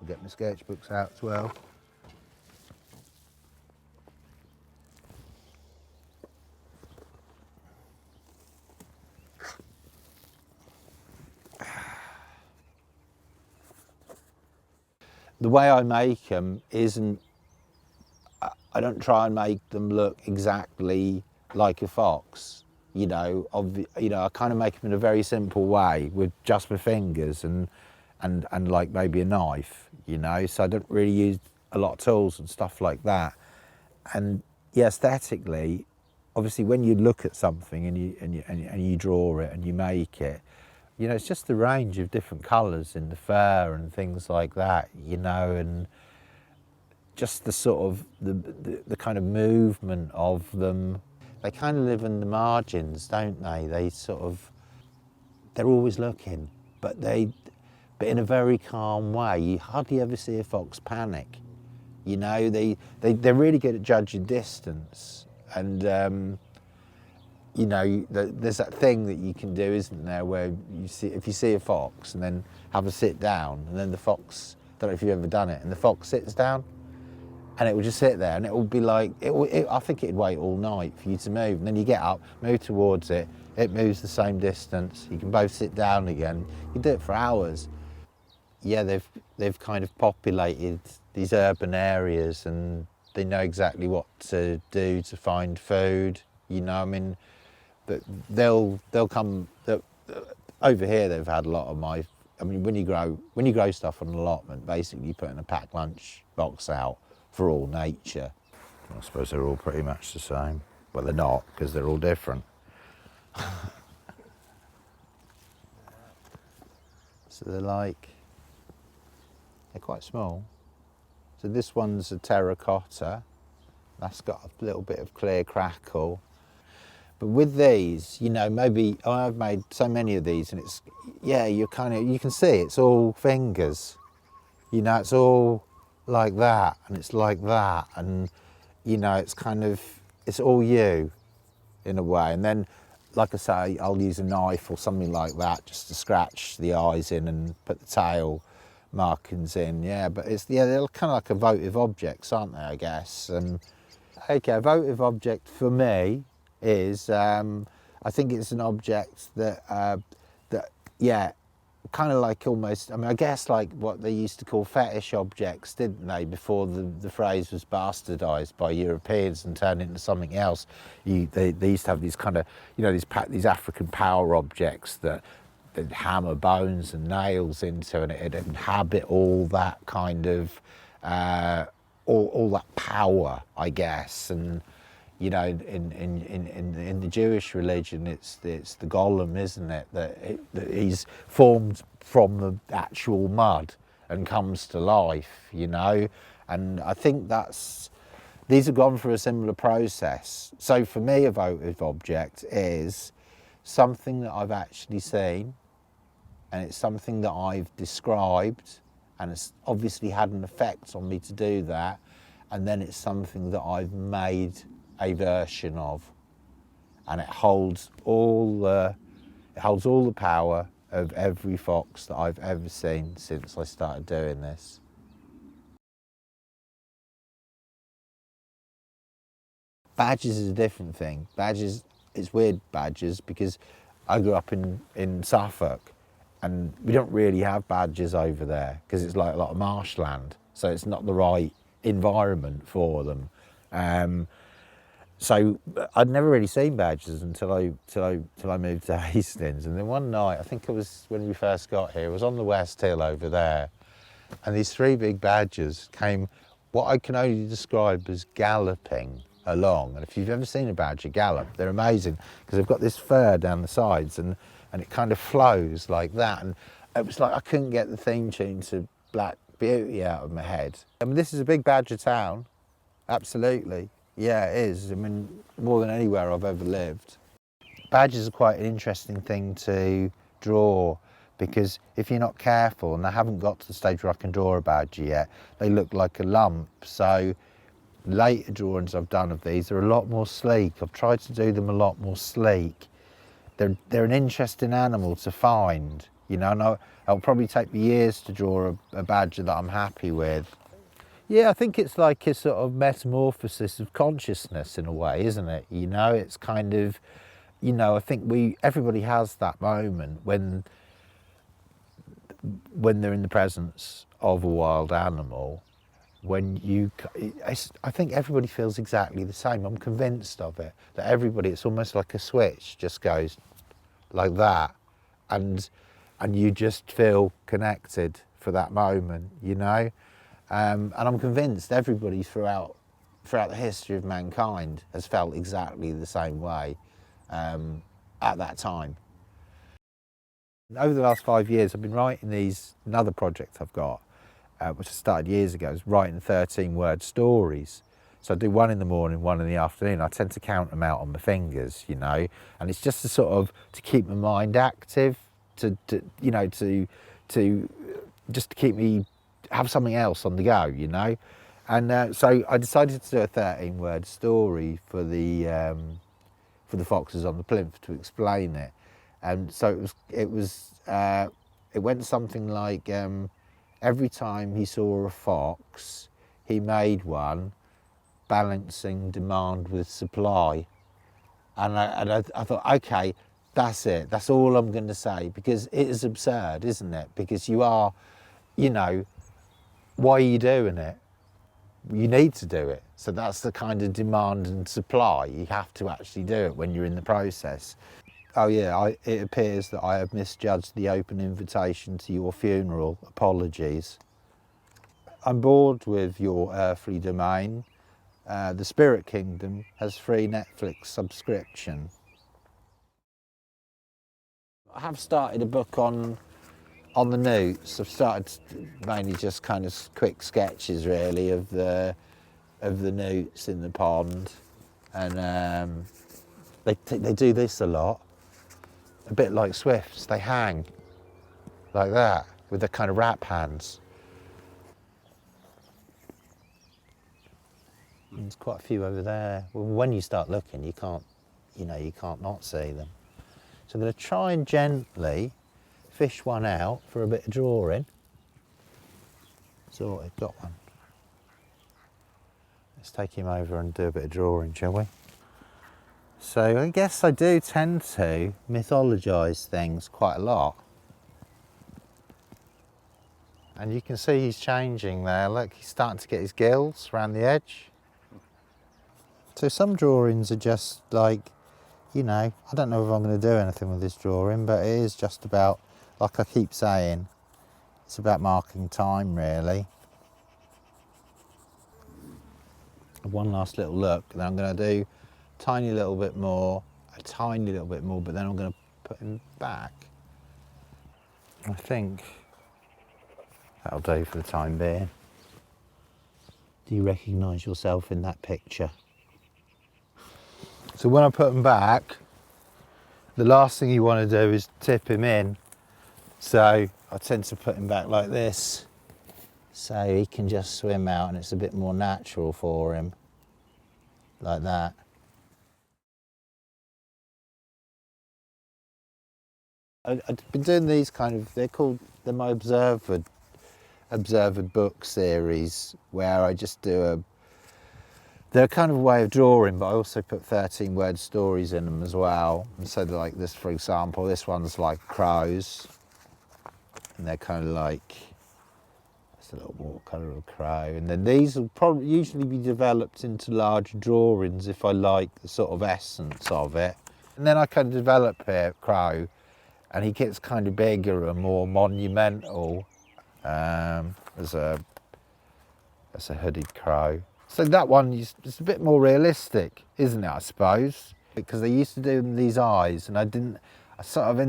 I'll get my sketchbooks out as well. The way I make them isn't, I don't try and make them look exactly like a fox, you know. I kind of make them in a very simple way with just my fingers and like maybe a knife, you know. So I don't really use a lot of tools and stuff like that. And yeah, aesthetically, obviously, when you look at something and you draw it and you make it, you know, it's just the range of different colours in the fur and things like that, you know, and just the sort of the kind of movement of them. They kind of live in the margins, don't they? They're always looking, but in a very calm way. You hardly ever see a fox panic. You know, they're really good at judging distance, and you know, there's that thing that you can do, isn't there, where if you see a fox and then have a sit down, and then the fox, I don't know if you've ever done it, and the fox sits down, and it will just sit there, and it will be like, I think it'd wait all night for you to move, and then you get up, move towards it, it moves the same distance, you can both sit down again, you do it for hours. Yeah, they've kind of populated these urban areas, and they know exactly what to do to find food, you know, I mean, but they'll come. Over here, they've had a lot of my. I mean, when you grow stuff on an allotment, basically you're putting a packed lunch box out for all nature. I suppose they're all pretty much the same. Well, they're not, because they're all different. So they're quite small. So this one's a terracotta. That's got a little bit of clear crackle. But with these, you know, maybe I've made so many of these, and it's, yeah, you can see it's all fingers. You know, it's all like that, and it's like that, and you know, it's all you in a way. And then, like I say, I'll use a knife or something like that just to scratch the eyes in and put the tail markings in. Yeah, but they're kind of like a votive objects, aren't they, I guess? And okay, a votive object for me is, I think it's an object that yeah, kind of like almost, I mean, I guess like what they used to call fetish objects, didn't they, before the phrase was bastardised by Europeans and turned into something else. They used to have these kind of, you know, these African power objects that they'd hammer bones and nails into, and it'd inhabit all that kind of, all that power, I guess. And you know, in the Jewish religion, it's the golem, isn't it? That he's formed from the actual mud and comes to life, you know. And I think these have gone through a similar process. So for me, a votive object is something that I've actually seen, and it's something that I've described, and it's obviously had an effect on me to do that. And then it's something that I've made a version of, and it holds all the power of every fox that I've ever seen since I started doing this. Badgers is a different thing. Badgers, it's weird, badgers, because I grew up in Suffolk, and we don't really have badgers over there because it's like a lot of marshland, so it's not the right environment for them. So I'd never really seen badgers until I moved to Hastings. And then one night, I think it was when we first got here, it was on the West Hill over there, and these three big badgers came, what I can only describe as galloping along. And if you've ever seen a badger gallop, they're amazing, because they've got this fur down the sides, and it kind of flows like that. And it was like I couldn't get the theme tune to Black Beauty out of my head. I mean, this is a big badger town, absolutely. Yeah, it is. I mean, more than anywhere I've ever lived. Badgers are quite an interesting thing to draw, because if you're not careful, and I haven't got to the stage where I can draw a badger yet, they look like a lump. So later drawings I've done of these are a lot more sleek. I've tried to do them a lot more sleek. They're an interesting animal to find, you know, and it'll probably take me years to draw a badger that I'm happy with. Yeah, I think it's like a sort of metamorphosis of consciousness in a way, isn't it? You know, it's kind of, you know, I think everybody has that moment when they're in the presence of a wild animal, I think everybody feels exactly the same. I'm convinced of it, that everybody, it's almost like a switch just goes like that, and you just feel connected for that moment, you know. And I'm convinced everybody throughout the history of mankind has felt exactly the same way at that time. Over the last 5 years, I've been writing another project I've got, which I started years ago, is writing 13-word stories. So I do one in the morning, one in the afternoon. I tend to count them out on my fingers, you know, and it's just to keep my mind active, to just to keep me, have something else on the go, you know. And so I decided to do a 13-word story for the foxes on the plinth, to explain it. And so it went something like, every time he saw a fox, he made one, balancing demand with supply. And I thought, okay, that's it. That's all I'm going to say, because it is absurd, isn't it? Because you are, you know, why are you doing it? You need to do it. So that's the kind of demand and supply. You have to actually do it when you're in the process. Oh yeah, it appears that I have misjudged the open invitation to your funeral. Apologies. I'm bored with your earthly domain. The Spirit Kingdom has free Netflix subscription. I have started a book on the newts. I've started mainly just kind of quick sketches, really, of the newts in the pond, and they do this a lot. A bit like swifts, they hang like that with their kind of wrap hands. There's quite a few over there. Well, when you start looking, you can't not see them. So I'm going to try and gently fish one out for a bit of drawing. So I've got one. Let's take him over and do a bit of drawing, shall we? So I guess I do tend to mythologise things quite a lot. And you can see he's changing there. Look, he's starting to get his gills around the edge. So some drawings are just like, you know, I don't know if I'm going to do anything with this drawing, but it is just about, like I keep saying, it's about marking time, really. One last little look, and then I'm going to do a tiny little bit more, but then I'm going to put him back. I think that'll do for the time being. Do you recognise yourself in that picture? So when I put him back, the last thing you want to do is tip him in. So I tend to put him back like this, so he can just swim out and it's a bit more natural for him, like that. I've been doing these kind of, they're my observed book series, where I just do they're a kind of a way of drawing, but I also put 13-word stories in them as well. And so like this, for example, this one's like crows, and they're kind of like, it's a little more colour of a crow. And then these will probably usually be developed into larger drawings if I like the sort of essence of it. And then I can develop here crow, and he gets kind of bigger and more monumental as a hooded crow. So that one is a bit more realistic, isn't it, I suppose? Because they used to do these eyes, and in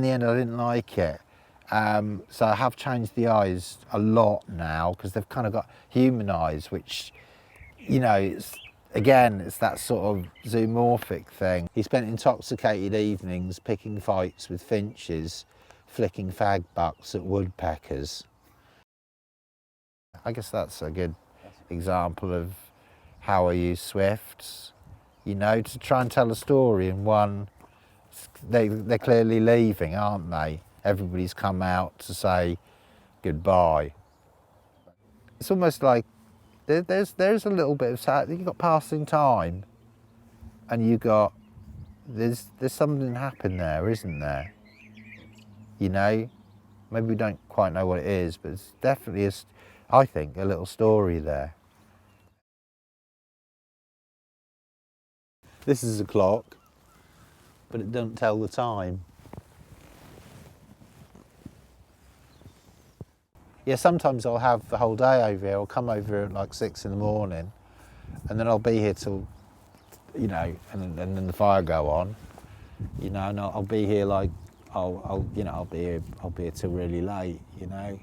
the end, I didn't like it. So I have changed the eyes a lot now, because they've kind of got human eyes, which, you know, it's that sort of zoomorphic thing. He spent intoxicated evenings picking fights with finches, flicking fag bucks at woodpeckers. I guess that's a good example of how I use swifts, you know, to try and tell a story in one. They're clearly leaving, aren't they? everybody's come out to say goodbye. It's almost like there's a little bit of sad. You've got passing time, and you got there's something happened there, isn't there? You know, maybe we don't quite know what it is, but it's definitely I think a little story there. This is a clock, but it doesn't tell the time. Yeah, sometimes I'll have the whole day over here. I'll come over at like 6 in the morning, and then I'll be here till, you know, and then the fire go on, you know, and I'll be here like I'll be here till really late, you know.